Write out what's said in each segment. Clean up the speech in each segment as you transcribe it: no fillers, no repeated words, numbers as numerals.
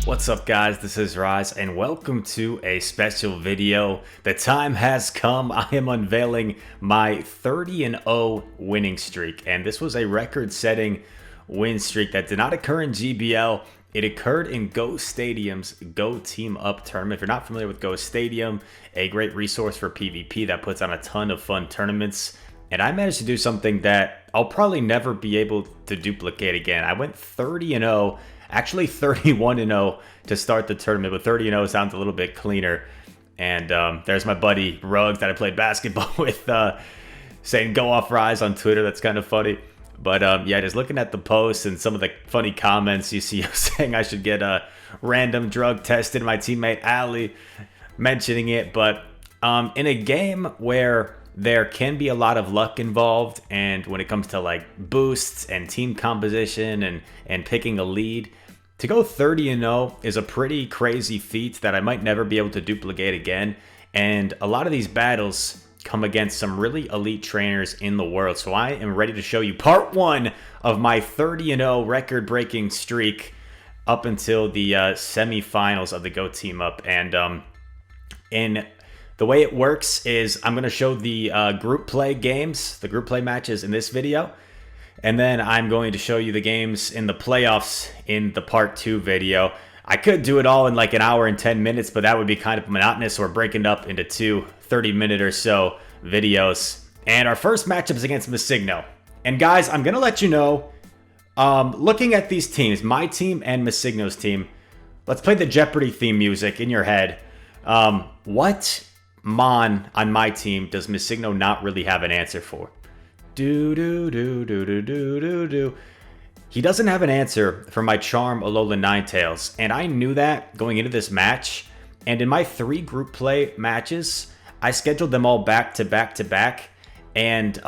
What's up, guys? This is Rise and welcome to a special video. The time has come. I am unveiling my 30-0 winning streak, and this was a record-setting win streak that did not occur in GBL. It occurred in Go Stadium's Go Team Up tournament. If you're not familiar with Go Stadium, a great resource for PvP that puts on a ton of fun tournaments, and I managed to do something that I'll probably never be able to duplicate again. I went 30-0. Actually 31-0 to start the tournament, but 30-0 sounds a little bit cleaner. And there's my buddy Ruggs that I played basketball with saying go off Rise on Twitter. That's kind of funny. But yeah, just looking at the posts and some of the funny comments you see saying I should get a random drug tested. My teammate Ali mentioning it. But in a game where there can be a lot of luck involved, and when it comes to like boosts and team composition and picking a lead, to go 30-0 is a pretty crazy feat that I might never be able to duplicate again. And a lot of these battles come against some really elite trainers in the world. So I am ready to show you part one of my 30-0 record-breaking streak up until the semifinals of the Go Team Up. And in the way it works is I'm going to show the group play games, the group play matches in this video. And then I'm going to show you the games in the playoffs in the part 2 video. I could do it all in like an hour and 10 minutes, but that would be kind of monotonous. So we're breaking it up into two 30-minute or so videos. And our first matchup is against Masigno. And guys, I'm going to let you know, looking at these teams, my team and Masigno's team, let's play the Jeopardy theme music in your head. What Mon on my team does Masigno not really have an answer for? Do. He doesn't have an answer for my Charm Alolan Ninetales, and I knew that going into this match. And in my 3 group play matches, I scheduled them all back to back to back, and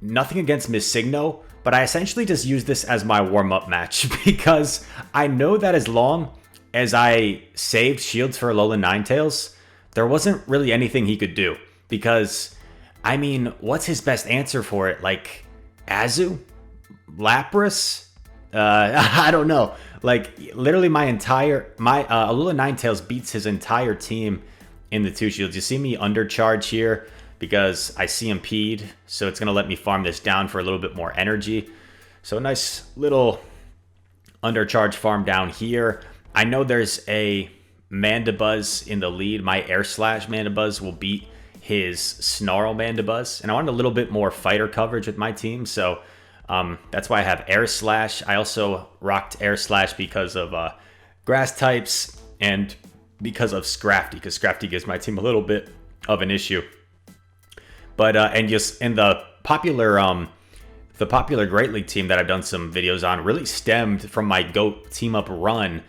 nothing against Masigno, but I essentially just used this as my warm-up match because I know that as long as I saved shields for Alolan Ninetales, there wasn't really anything he could do. Because, I mean, what's his best answer for it? Like, Azu? Lapras? I don't know. Like, literally my Alolan Ninetales beats his entire team in the 2 shields. You see me undercharge here because I CMP'd, so it's going to let me farm this down for a little bit more energy. So a nice little undercharge farm down here. I know there's a Mandibuzz in the lead. My Air Slash Mandibuzz will beat his Snarl Mandibuzz, and I wanted a little bit more fighter coverage with my team, so that's why I have Air Slash. I also rocked Air Slash because of grass types and because of Scrafty, because Scrafty gives my team a little bit of an issue. But and just in the popular Great League team that I've done some videos on really stemmed from my GOAT Team Up run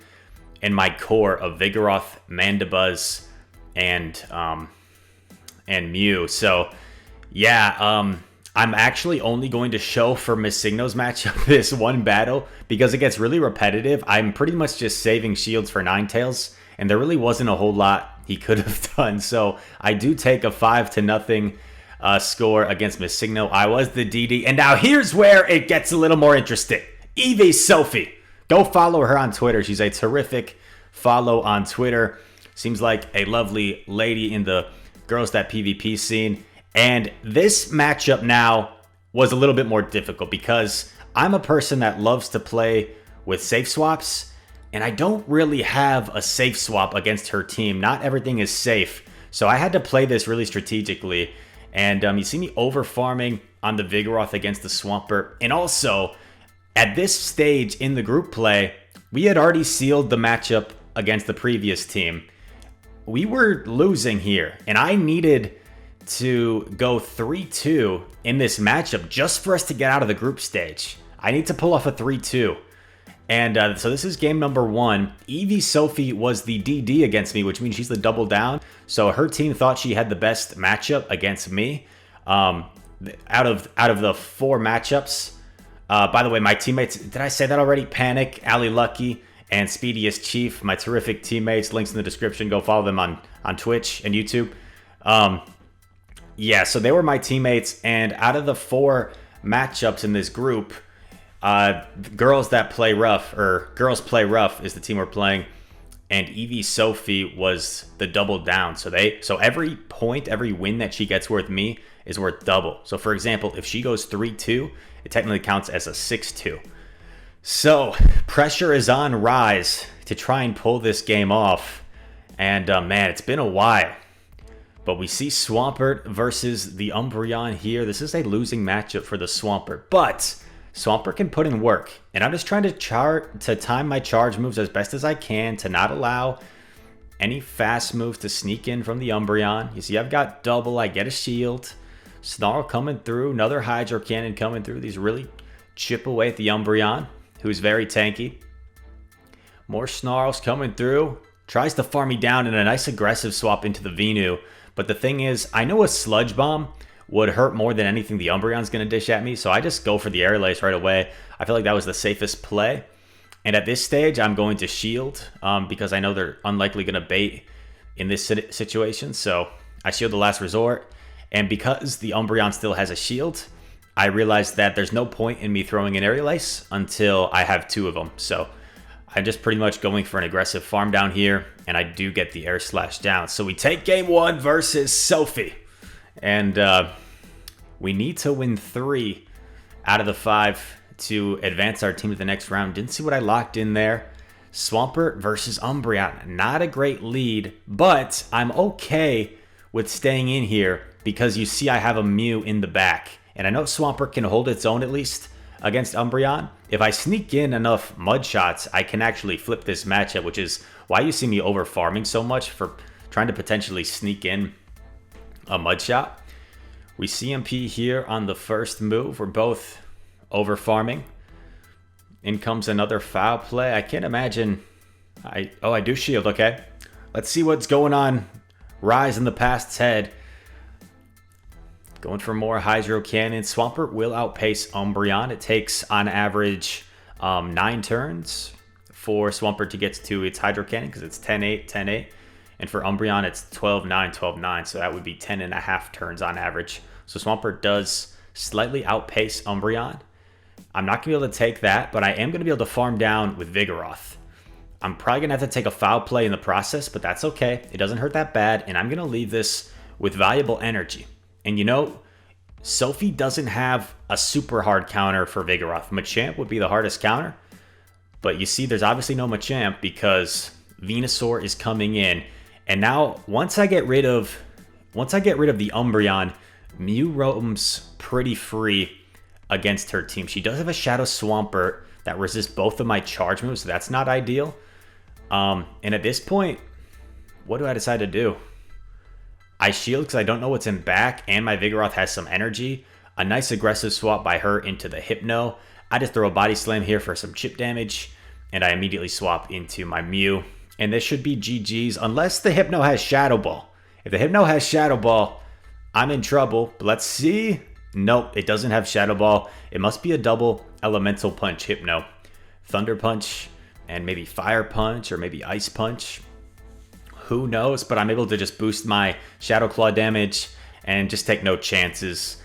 and my core of Vigoroth, Mandibuzz, and Mew. So yeah, I'm actually only going to show for Masigno's matchup this one battle because it gets really repetitive. I'm pretty much just saving shields for Ninetales, and there really wasn't a whole lot he could have done. So I do take a 5-0 score against Masigno. I was the DD, and now here's where it gets a little more interesting. Evie Sophie. Go follow her on Twitter. She's a terrific follow on Twitter. Seems like a lovely lady in the Girls That PvP scene. And this matchup now was a little bit more difficult because I'm a person that loves to play with safe swaps, and I don't really have a safe swap against her team. Not everything is safe. So I had to play this really strategically. And you see me over farming on the Vigoroth against the Swampert. And also, at this stage in the group play, we had already sealed the matchup against the previous team. We were losing here, and I needed to go 3-2 in this matchup just for us to get out of the group stage. I need to pull off a 3-2. And so this is game number 1. Evie Sophie was the DD against me, which means she's the double down. So her team thought she had the best matchup against me. Out of the 4 matchups, by the way, my teammates, did I say that already? Panic, Ali Lucky, and Speediest Chief, my terrific teammates. Links in the description. Go follow them on Twitch and YouTube. Yeah, so they were my teammates, and out of the 4 matchups in this group, Girls Play Rough is the team we're playing. and Eevee Sophie was the double down. So every point, every win that she gets worth me is worth double. So for example, if she goes 3-2, it technically counts as a 6-2. So pressure is on Rise to try and pull this game off. And man, it's been a while. But we see Swampert versus the Umbreon here. This is a losing matchup for the Swampert, but Swampert can put in work. And I'm just trying to time my charge moves as best as I can to not allow any fast moves to sneak in from the Umbreon. You see, I've got double. I get a shield. Snarl coming through. Another Hydro Cannon coming through. These really chip away at the Umbreon, who's very tanky. More Snarls coming through. Tries to farm me down in a nice aggressive swap into the Venu. But the thing is, I know a Sludge Bomb would hurt more than anything the Umbreon's going to dish at me, so I just go for the Air Lace right away. I feel like that was the safest play. And at this stage, I'm going to shield because I know they're unlikely going to bait in this situation. So I shield the last resort. And because the Umbreon still has a shield, I realized that there's no point in me throwing an Aerial Ace until I have 2 of them. So I'm just pretty much going for an aggressive farm down here, and I do get the Air Slash down. So we take game 1 versus Sophie. And we need to win 3 out of the 5 to advance our team to the next round. Didn't see what I locked in there. Swampert versus Umbreon. Not a great lead, but I'm okay with staying in here because you see I have a Mew in the back. And I know Swampert can hold its own at least against Umbreon. If I sneak in enough mud shots, I can actually flip this matchup, which is why you see me over farming so much for trying to potentially sneak in a mud shot. We CMP here on the first move. We're both over farming. In comes another foul play. I can't imagine. I do shield. Okay, let's see what's going on. Rise in the past's head. Going for more Hydro Cannon. Swampert will outpace Umbreon. It takes, on average, 9 turns for Swampert to get to its Hydro Cannon because it's 10-8, 10-8. And for Umbreon, it's 12-9, 12-9. So that would be 10.5 turns on average. So Swampert does slightly outpace Umbreon. I'm not going to be able to take that, but I am going to be able to farm down with Vigoroth. I'm probably going to have to take a foul play in the process, but that's okay. It doesn't hurt that bad, and I'm going to leave this with valuable energy. And you know, Sophie doesn't have a super hard counter for Vigoroth. Machamp would be the hardest counter, but you see there's obviously no Machamp because Venusaur is coming in. And now, once I get rid of the Umbreon, Mew roams pretty free against her team. She does have a Shadow Swampert that resists both of my charge moves, so that's not ideal. And at this point, what do I decide to do? I shield because I don't know what's in back, and my Vigoroth has some energy. A nice aggressive swap by her into the Hypno. I just throw a Body Slam here for some chip damage, and I immediately swap into my Mew. And this should be GG's unless the Hypno has Shadow Ball. If the Hypno has Shadow Ball, I'm in trouble. But let's see. Nope, it doesn't have Shadow Ball. It must be a double Elemental Punch Hypno. Thunder Punch and maybe Fire Punch or maybe Ice Punch. Who knows? But I'm able to just boost my Shadow Claw damage and just take no chances.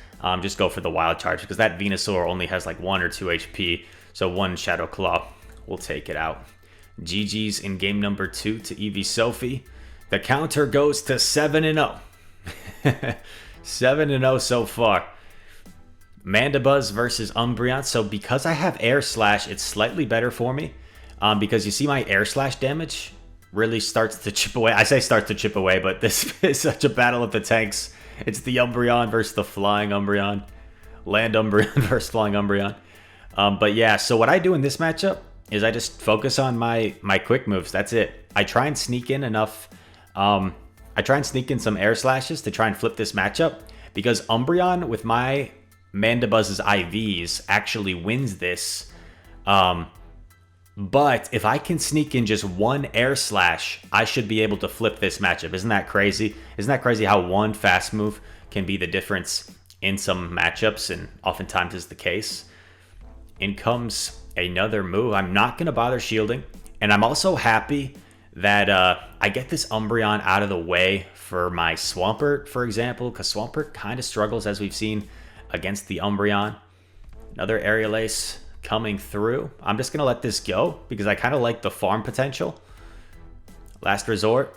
Just go for the Wild Charge because that Venusaur only has like 1 or 2 HP. So 1 Shadow Claw will take it out. GG's in game number 2 to Eevee Sophie. The counter goes to 7-0. 7-0 so far. Mandibuzz versus Umbreon. So because I have Air Slash, it's slightly better for me. Because you see my Air Slash damage really starts to chip away. I say starts to chip away, but this is such a battle of the tanks. It's the Umbreon versus the Flying Umbreon. Land Umbreon versus Flying Umbreon. But yeah, so what I do in this matchup is I just focus on my quick moves. That's it. I try and sneak in enough. I try and sneak in some Air Slashes to try and flip this matchup. Because Umbreon with my Mandibuzz's IVs actually wins this. But if I can sneak in just 1 Air Slash, I should be able to flip this matchup. Isn't that crazy? Isn't that crazy how 1 fast move can be the difference in some matchups, and oftentimes is the case. In comes another move. I'm not going to bother shielding. And I'm also happy that I get this Umbreon out of the way for my Swampert, for example, because Swampert kind of struggles, as we've seen, against the Umbreon. Another Aerial Ace coming through. I'm just going to let this go because I kind of like the farm potential. Last resort.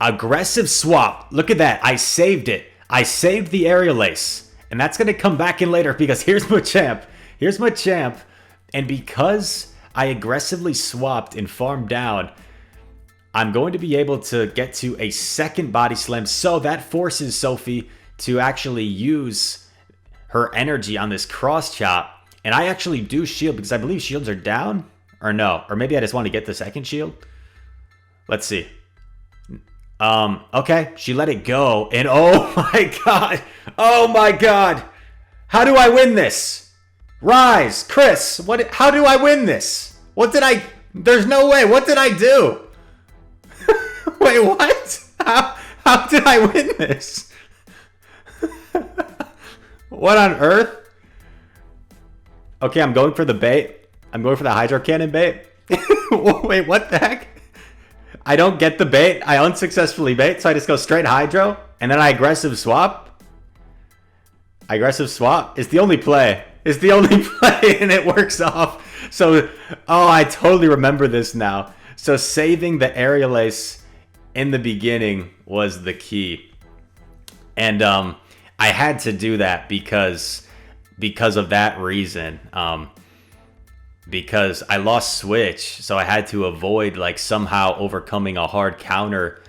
Aggressive swap. Look at that. I saved it. I saved the Aerial Ace. And that's going to come back in later because here's Machamp. Here's Machamp. And because I aggressively swapped and farmed down, I'm going to be able to get to a second Body Slam. So that forces Sophie to actually use her energy on this Cross Chop. And I actually do shield because I believe shields are down. Or no. Or maybe I just want to get the second shield. Let's see. Okay, she let it go, and oh my god! Oh my god! How do I win this? Rise, Chris, how do I win this? What did I... There's no way, what did I do? Wait, what? How did I win this? What on earth? Okay, I'm going for the bait. I'm going for the Hydro Cannon bait. Wait, what the heck? I don't get the bait. I unsuccessfully bait, so I just go straight Hydro, and then I aggressive swap. Aggressive swap is the only play. It's the only play, and it works off. So, oh, I totally remember this now. So saving the Aerial Ace in the beginning was the key. And I had to do that because of that reason. Because I lost Switch, so I had to avoid like somehow overcoming a hard counter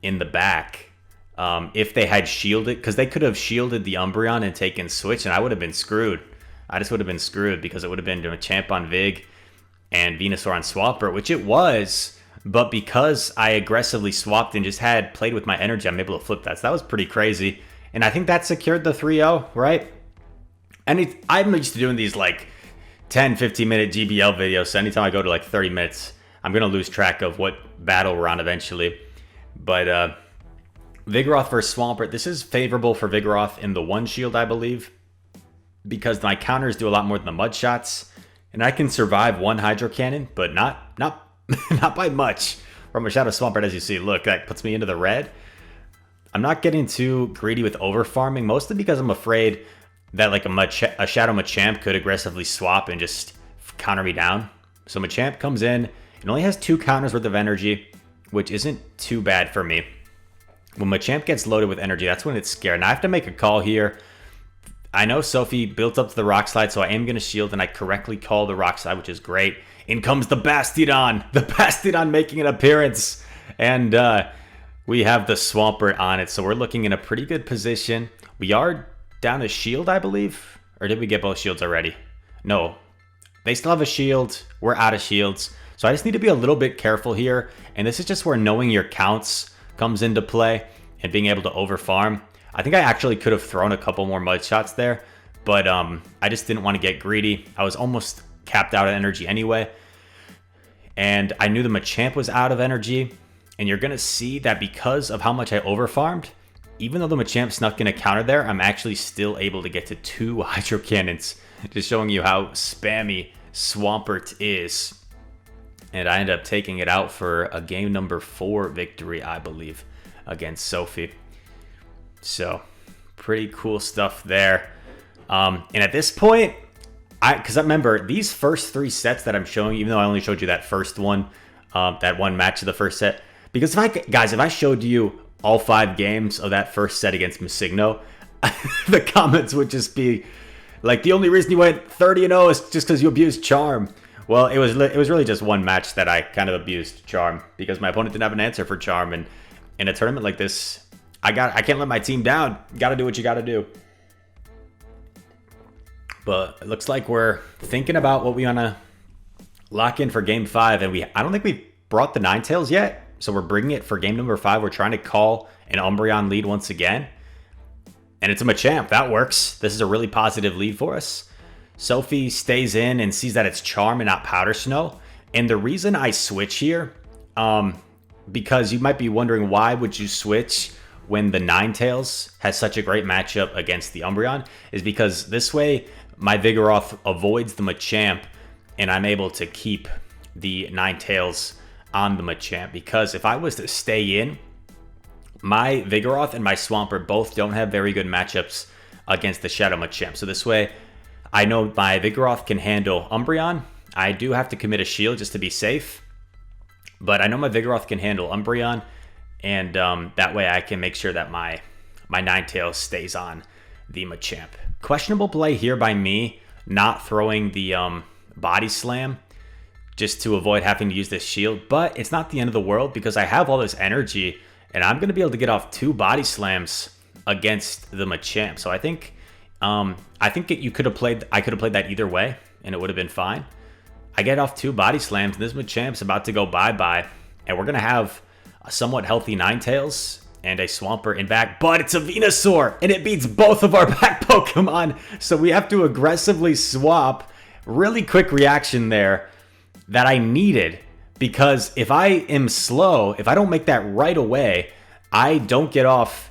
in the back. If they had shielded, because they could have shielded the Umbreon and taken Switch, and I would have been screwed. I just would have been screwed because it would have been a Champ on Vig and Venusaur on Swampert, which it was. But because I aggressively swapped and just had played with my energy, I'm able to flip that. So that was pretty crazy. And I think that secured the 3-0, right? And I'm used to doing these like 10, 15-minute GBL videos, so anytime I go to like 30 minutes, I'm going to lose track of what battle we're on eventually. But Vigoroth versus Swampert, this is favorable for Vigoroth in the one shield, I believe, because my counters do a lot more than the mud shots, and I can survive one Hydro Cannon, but not by much from a Shadow Swampert, as you see. Look, that puts me into the red. I'm not getting too greedy with over-farming, mostly because I'm afraid that like a Shadow Machamp could aggressively swap and just counter me down. So Machamp comes in, it only has 2 counters worth of energy, which isn't too bad for me. When Machamp gets loaded with energy, that's when it's scared. Now I have to make a call here. I know Sophie built up to the Rock Slide, so I am going to shield, and I correctly call the Rock Slide, which is great. In comes the Bastiodon! The Bastiodon making an appearance! And we have the Swampert on it, so we're looking in a pretty good position. We are down a shield, I believe? Or did we get both shields already? No. They still have a shield. We're out of shields. So I just need to be a little bit careful here. And this is just where knowing your counts comes into play and being able to overfarm. I think I actually could have thrown a couple more mud shots there, but I just didn't want to get greedy. I was almost capped out of energy anyway. And I knew the Machamp was out of energy. And you're going to see that because of how much I overfarmed, even though the Machamp snuck in a counter there, I'm actually still able to get to 2 Hydro Cannons. Just showing you how spammy Swampert is. And I ended up taking it out for a game number 4 victory, I believe, against Sophie. So, pretty cool stuff there. And at this point, because I remember these first 3 sets that I'm showing, even though I only showed you that first one, that one match of the first set. Because if I showed you all 5 games of that first set against Masigno, the comments would just be like, the only reason you went 30-0 is just because you abused Charm. Well, it was really just one match that I kind of abused Charm because my opponent didn't have an answer for Charm, and in a tournament like this, I can't let my team down. You got to do what you got to do. But it looks like we're thinking about what we want to lock in for game 5, and I don't think we brought the Ninetales yet. So we're bringing it for game number 5. We're trying to call an Umbreon lead once again. And it's a Machamp. That works. This is a really positive lead for us. Sophie stays in and sees that it's Charm and not Powder Snow. And the reason I switch here, because you might be wondering why would you switch when the Ninetales has such a great matchup against the Umbreon, is because this way my Vigoroth avoids the Machamp and I'm able to keep the Ninetales on the Machamp, because if I was to stay in, my Vigoroth and my Swampert both don't have very good matchups against the Shadow Machamp. So this way, I know my Vigoroth can handle Umbreon. I do have to commit a shield just to be safe. But I know my Vigoroth can handle Umbreon, and that way I can make sure that my Ninetales stays on the Machamp. Questionable play here by me, not throwing the Body Slam just to avoid having to use this shield. But it's not the end of the world because I have all this energy, and I'm going to be able to get off 2 Body Slams against the Machamp. So I think I could have played that either way, and it would have been fine. I get off 2 Body Slams, and this Machamp's about to go bye-bye, and we're going to have a somewhat healthy Ninetales and a Swampert in back, but it's a Venusaur, and it beats both of our back Pokemon, so we have to aggressively swap. Really quick reaction there that I needed, because if I am slow, if I don't make that right away, I don't get off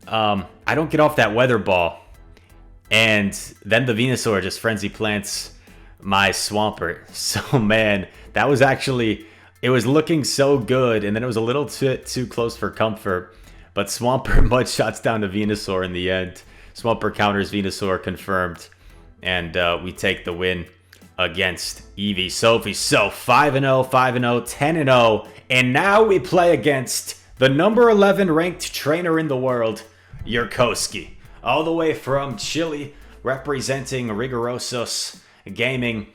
that Weather Ball, and then the Venusaur just Frenzy Plants my Swampert. So man, that was actually, it was looking so good, and then it was a little too close for comfort. But Swampert mud shots down to Venusaur in the end. Swampert counters Venusaur, confirmed, and we take the win against Eevee Sophie. So 5-0, 5-0, 10-0, and now we play against the number 11 ranked trainer in the world, Yurkoski, all the way from Chile, representing Rigorosos Gaming.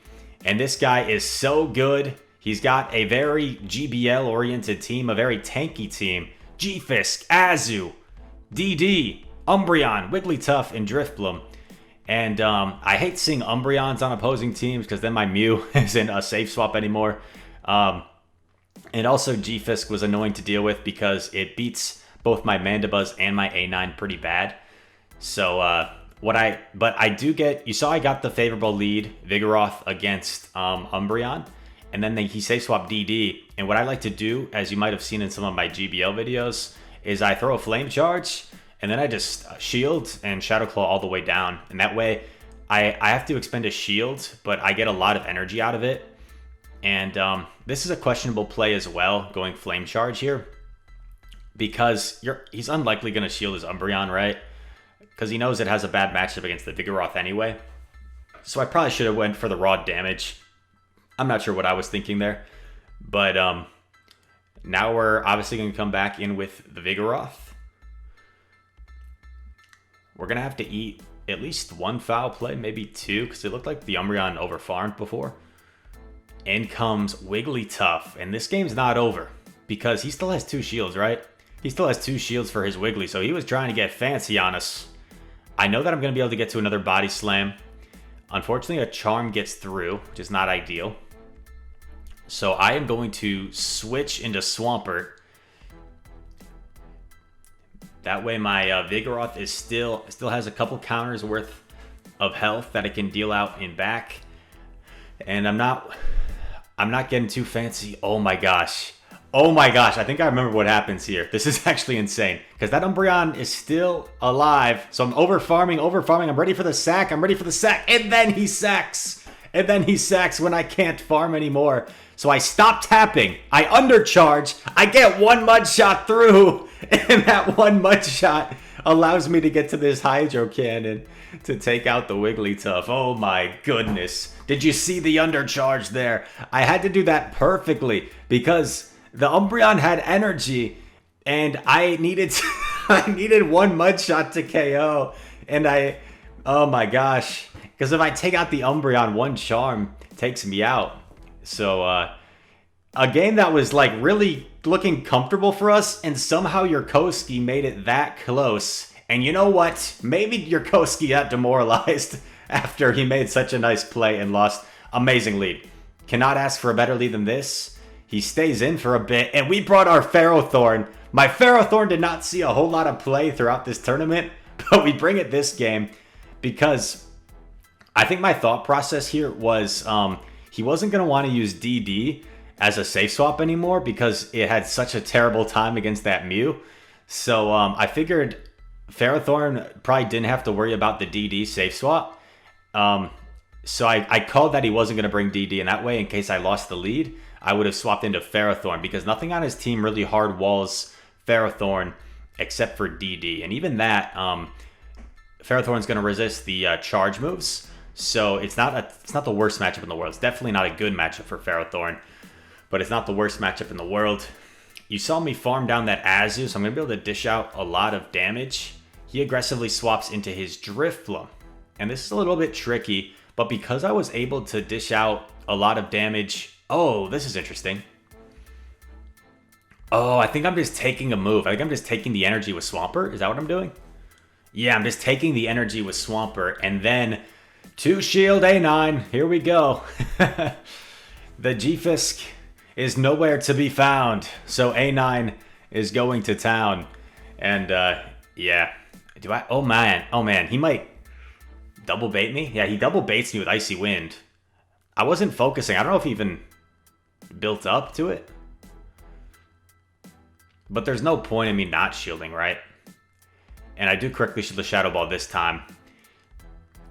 And this guy is so good. He's got a very GBL-oriented team, a very tanky team. G-Fisk, Azu, DD, Umbreon, Wigglytuff, and Drifbloom. And I hate seeing Umbreons on opposing teams because then my Mew isn't a safe swap anymore. And also G-Fisk was annoying to deal with because it beats both my Mandibuzz and my A9 pretty bad. So but I do get, you saw I got the favorable lead, Vigoroth against Umbreon. And then he safe swap DD. And what I like to do, as you might have seen in some of my GBL videos, is I throw a Flame Charge, and then I just shield and Shadow Claw all the way down. And that way, I have to expend a shield, but I get a lot of energy out of it. And this is a questionable play as well, going Flame Charge here. Because he's unlikely going to shield his Umbreon, right? Because he knows it has a bad matchup against the Vigoroth anyway. So I probably should have went for the raw damage. I'm not sure what I was thinking there. But now we're obviously going to come back in with the Vigoroth. We're going to have to eat at least 1 foul play, maybe 2, because it looked like the Umbreon overfarmed before. In comes Wigglytuff, and this game's not over, because he still has 2 shields, right? He still has 2 shields for his Wiggly, so he was trying to get fancy on us. I know that I'm going to be able to get to another Body Slam. Unfortunately, a Charm gets through, which is not ideal. So I am going to switch into Swampert. That way my Vigoroth is still has a couple counters worth of health that it can deal out in back. And I'm not getting too fancy. Oh my gosh. Oh my gosh, I think I remember what happens here. This is actually insane. Because that Umbreon is still alive. So I'm overfarming. I'm ready for the sack. And then he sacks. When I can't farm anymore. So I stop tapping. I undercharge. I get 1 mud shot through. And that 1 mud shot allows me to get to this Hydro Cannon to take out the Wigglytuff. Oh my goodness. Did you see the undercharge there? I had to do that perfectly because the Umbreon had energy, and I needed 1 mud shot to KO, and oh my gosh, because if I take out the Umbreon, 1 charm takes me out. So a game that was like really looking comfortable for us, and somehow Yurkoski made it that close. And you know what? Maybe Yurkoski got demoralized after he made such a nice play and lost. Amazing lead. Cannot ask for a better lead than this. He stays in for a bit, and we brought our Ferrothorn. My Ferrothorn did not see a whole lot of play throughout this tournament, but we bring it this game because I think my thought process here was he wasn't going to want to use DD as a safe swap anymore because it had such a terrible time against that Mew. So I figured Ferrothorn probably didn't have to worry about the DD safe swap. So I called that he wasn't going to bring DD, and that way, in case I lost the lead, I would have swapped into Ferrothorn because nothing on his team really hard walls Ferrothorn except for DD. And even that, Ferrothorn's going to resist the charge moves. So it's not the worst matchup in the world. It's definitely not a good matchup for Ferrothorn. but it's not the worst matchup in the world. You saw me farm down that Azu, so I'm going to be able to dish out a lot of damage. He aggressively swaps into his Drifloon, and this is a little bit tricky, but because I was able to dish out a lot of damage... Oh, this is interesting. Oh, I think I'm just taking a move. I think I'm just taking the energy with Swampert. Is that what I'm doing? Yeah, I'm just taking the energy with Swampert, and then 2-shield A9. Here we go. The G-Fisk is nowhere to be found, so A9 is going to town. And, yeah. Do I... Oh, man. He might double bait me. Yeah, he double baits me with Icy Wind. I wasn't focusing. I don't know if he even built up to it. But there's no point in me not shielding, right? And I do correctly shield the Shadow Ball this time,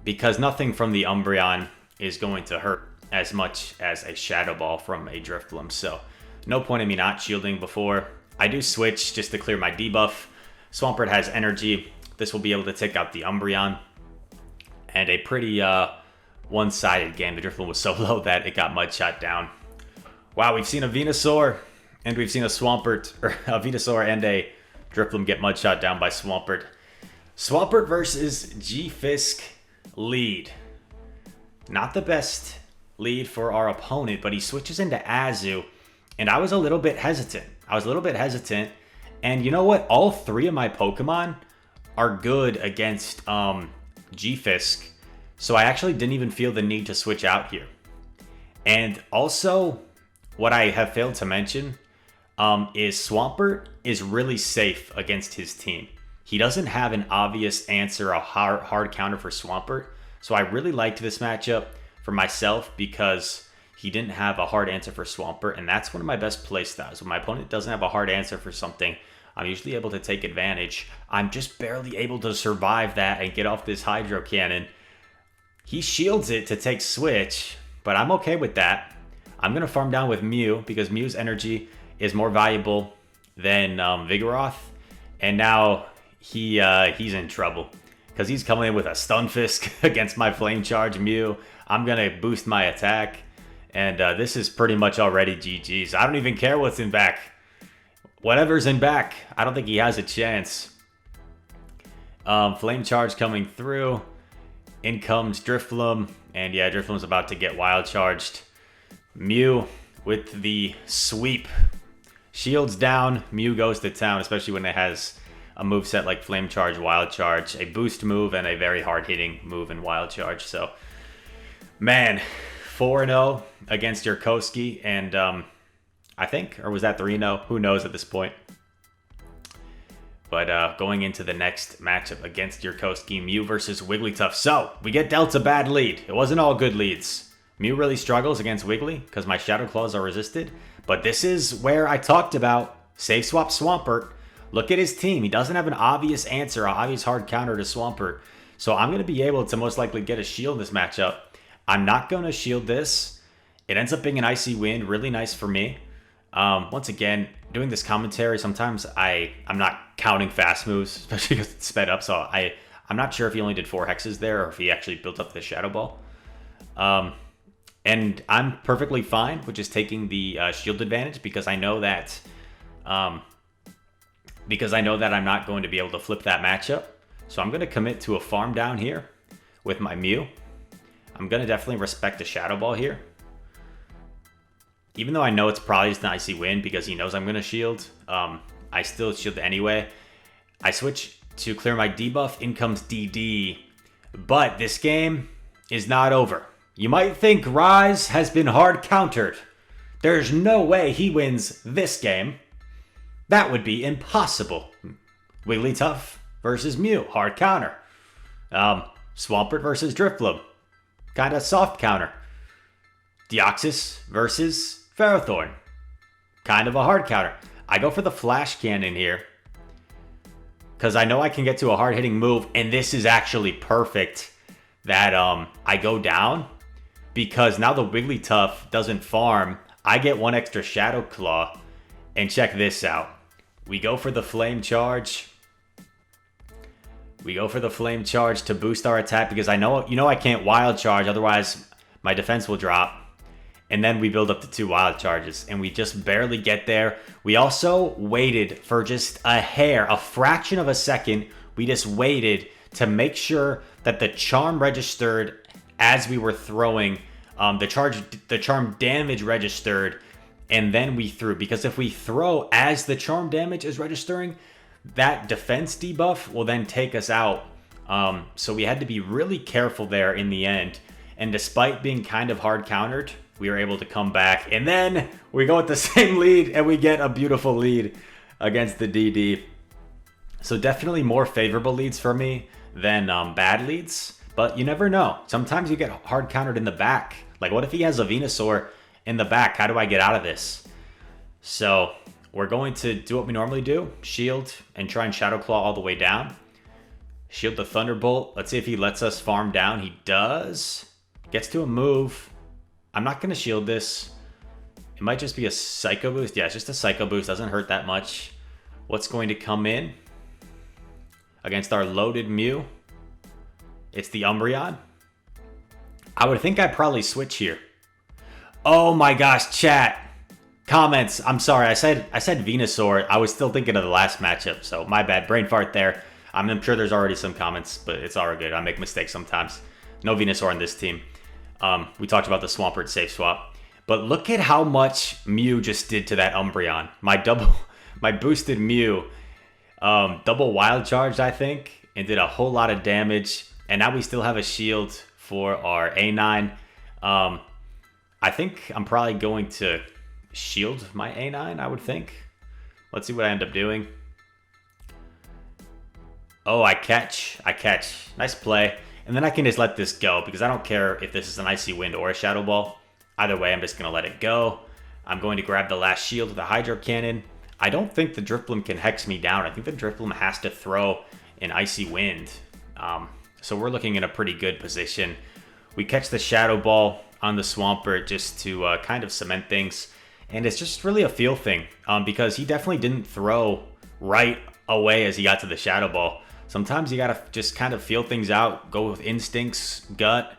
because nothing from the Umbreon is going to hurt as much as a Shadow Ball from a Drifloon. So no point in me not shielding before. I do switch just to clear my debuff. Swampert has energy. This will be able to take out the Umbreon. And a pretty one-sided game. The Drifloon was so low that it got mud shot down. Wow, we've seen a Venusaur and we've seen a Swampert, or a Venusaur and a Drifloon get mud shot down by Swampert. Swampert versus G-Fisk lead. Not the best lead for our opponent, but he switches into Azu, and I was a little bit hesitant. And you know what? All three of my Pokemon are good against G-Fisk, so I actually didn't even feel the need to switch out here. And also, what I have failed to mention is Swampert is really safe against his team. He doesn't have an obvious answer, a hard counter for Swampert. So I really liked this matchup for myself because he didn't have a hard answer for Swampert. And that's one of my best play styles. When my opponent doesn't have a hard answer for something, I'm usually able to take advantage. I'm just barely able to survive that and get off this Hydro Cannon. He shields it to take switch, but I'm okay with that. I'm going to farm down with Mew because Mew's energy is more valuable than Vigoroth. And now he's in trouble because he's coming in with a Stunfisk against my Flame Charge Mew. I'm going to boost my attack. And this is pretty much already GG's. I don't even care what's in back. Whatever's in back, I don't think he has a chance. Flame Charge coming through. In comes Drifloon. And yeah, Drifloon's about to get Wild Charged. Mew with the sweep. Shields down. Mew goes to town, especially when it has a moveset like Flame Charge, Wild Charge, a boost move, and a very hard-hitting move in Wild Charge. So, man, 4-0 against Yurkowski, and I think, or was that 3-0? Who knows at this point? But going into the next matchup against Yurkowski, Mew versus Wigglytuff. So, we get dealt a bad lead. It wasn't all good leads. Mew really struggles against Wiggly because my Shadow Claws are resisted. But this is where I talked about Save Swap Swampert. Look at his team. He doesn't have an obvious answer, an obvious hard counter to Swampert. So I'm going to be able to most likely get a shield in this matchup. I'm not going to shield this. It ends up being an Icy Wind. Really nice for me. Once again, doing this commentary, sometimes I'm not counting fast moves, especially because it's sped up. So I'm not sure if he only did 4 hexes there or if he actually built up the Shadow Ball. And I'm perfectly fine with just taking the shield advantage because I know that... I'm not going to be able to flip that matchup. So I'm going to commit to a farm down here with my Mew. I'm going to definitely respect the Shadow Ball here. Even though I know it's probably just an Icy Wind because he knows I'm going to shield, I still shield anyway. I switch to clear my debuff. In comes DD. But this game is not over. You might think Rise has been hard countered. There's no way he wins this game. That would be impossible. Wigglytuff versus Mew, hard counter. Swampert versus Drifloon, kind of soft counter. Deoxys versus Ferrothorn, kind of a hard counter. I go for the Flash Cannon here because I know I can get to a hard-hitting move, and this is actually perfect that I go down because now the Wigglytuff doesn't farm. I get 1 extra Shadow Claw, and check this out. We go for the Flame Charge. We go for the Flame Charge to boost our attack because I know, I can't Wild Charge, otherwise my defense will drop. and then we build up to 2 wild charges, and we just barely get there. We also waited for just a hair, a fraction of a second. We just waited to make sure that the charm registered as we were throwing. The charm damage registered, and then we threw. Because if we throw as the charm damage is registering, that defense debuff will then take us out. So we had to be really careful there in the end. And despite being kind of hard countered, we were able to come back. And then we go with the same lead, and we get a beautiful lead against the DD. So definitely more favorable leads for me than bad leads. But you never know. Sometimes you get hard countered in the back. Like, what if he has a Venusaur in the back? How do I get out of this? So we're going to do what we normally do. Shield and try and Shadow Claw all the way down. Shield the Thunderbolt. Let's see if he lets us farm down. He does. Gets to a move. I'm not going to shield this. It might just be a Psycho Boost. Yeah, it's just a Psycho Boost. Doesn't hurt that much. What's going to come in against our loaded Mew? It's the Umbreon. I would think I'd probably switch here. Oh my gosh, chat. Comments. I'm sorry. I said Venusaur. I was still thinking of the last matchup, so my bad. Brain fart there. I'm sure there's already some comments, but it's all good. I make mistakes sometimes. No Venusaur on this team. We talked about the Swampert safe swap. But look at how much Mew just did to that Umbreon. My boosted Mew double wild charged, I think, and did a whole lot of damage. And now we still have a shield for our A9. I think I'm probably going to shield my A9, I would think. Let's see what I end up doing. Oh, I catch. Nice play. And then I can just let this go because I don't care if this is an Icy Wind or a Shadow Ball. Either way, I'm just going to let it go. I'm going to grab the last shield with a Hydro Cannon. I don't think the Drifblim can hex me down. I think the Drifblim has to throw an Icy Wind. So we're looking in a pretty good position. We catch the Shadow Ball on the Swampert just to kind of cement things. And it's just really a feel thing because he definitely didn't throw right away as he got to the Shadow Ball. Sometimes you got to just kind of feel things out, go with instincts, gut.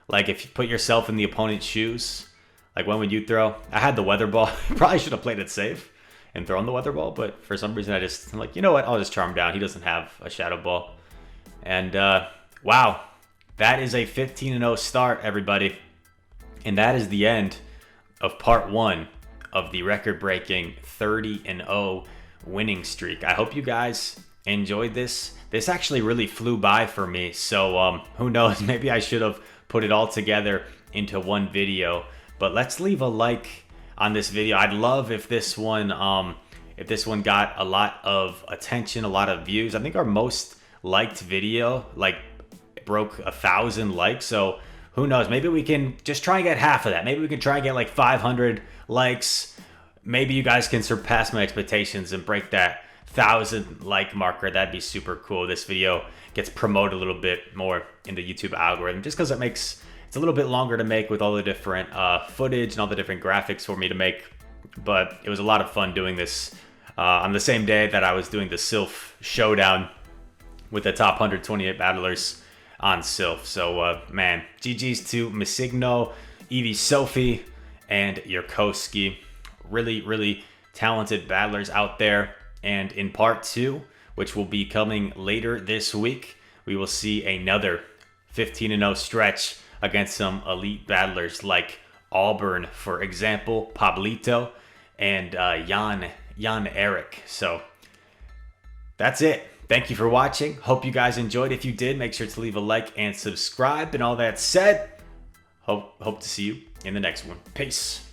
Like if you put yourself in the opponent's shoes, like when would you throw? I had the Weather Ball. Probably should have played it safe and thrown the Weather Ball, but for some reason I'm like, you know what? I'll just charm down. He doesn't have a Shadow Ball. And wow, that is a 15-0 start, everybody. And that is the end of part 1 of the record-breaking 30-0 winning streak. I hope you guys enjoyed this. This actually really flew by for me, so who knows, maybe I should have put it all together into one video. But let's leave a like on this video. I'd love if this one got a lot of attention, a lot of views. I think our most liked video broke 1,000 likes, so who knows, maybe we can just try and get half of that. Maybe we can try and get like 500 likes. Maybe you guys can surpass my expectations and break that 1,000 like marker. That'd be super cool. This video gets promoted a little bit more in the YouTube algorithm just because it's a little bit longer to make with all the different footage and all the different graphics for me to make. But it was a lot of fun doing this on the same day that I was doing the Sylph Showdown with the top 128 battlers on Sylph. So man, GG's to Masigno, Eevee Sophie, and Yurkowski. Really, really talented battlers out there. And in part 2, which will be coming later this week, we will see another 15-0 stretch against some elite battlers like Auburn, for example, Pablito, and Jan Eric. So that's it. Thank you for watching. Hope you guys enjoyed. If you did, make sure to leave a like and subscribe. And all that said, hope to see you in the next one. Peace.